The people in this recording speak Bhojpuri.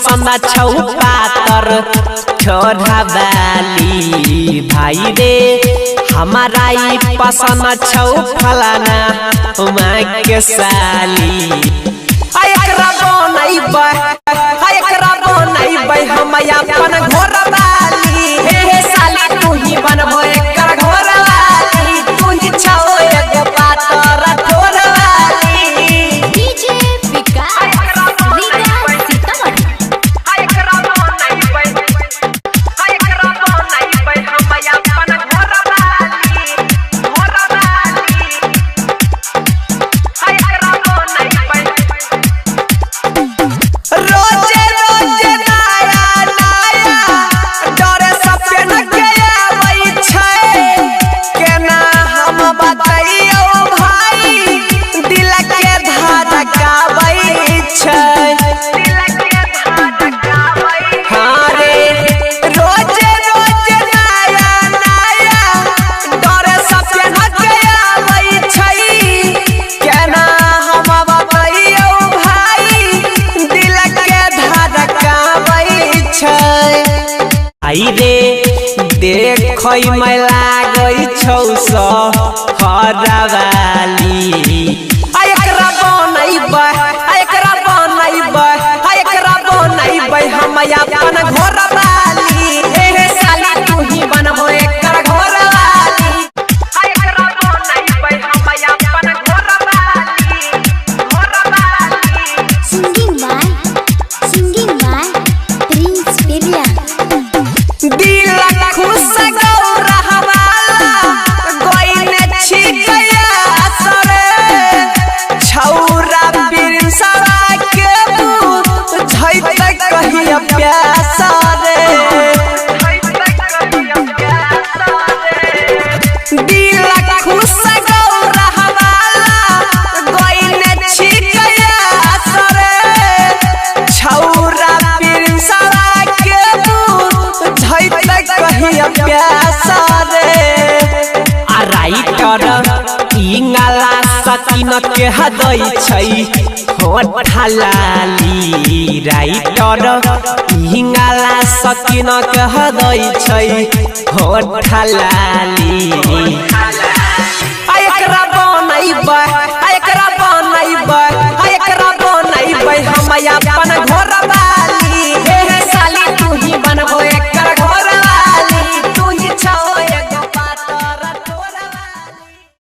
पसंद छौ पातर छोरा वाली भाई रे हमारा ई पसंद छौ फलाना माँ के साली एकरा बनैबै हम अपन घर वाली हे साली तू ही बनबो एकर घर वाली तू ही छौ एगो पातर छोरा वाली डीजे विकास सीतामढ़ी एकरा बनैबै हम अपन घर वाली एकरा बनैबै रोजे रोजे नया नया डरे सपन के आबै छै केना हम बतैयो भाई दिल के धड़काबै छै हाँ रे रोजे रोजे नया नया डरे सपन के आबै छै केना हम बतैयो भाई दिल के धड़काबै छै आई रे देखै में लागै छौ सहरा वाली एकरा बनैबै हम अपन घर वाली हे साली तू ही बनबो एकर घर वाली एकरा बनैबै हम अपन घर वाली सिंगिंग बाय प्रिंस पेरिया दिल खुश गौरहवा गोइने छिकया सरे छौरा बिरसवा के बुझैत कहिया प्यास रे दिल खुश गौरहवा गोइने छिकया सरे छौरा बिरसवा के बुझैत कहिया प्यास रे आ राइटर इंगला सकीन के हदै छै होठ लाली राइटर इंगला सकीन के हदै छै होठ लाली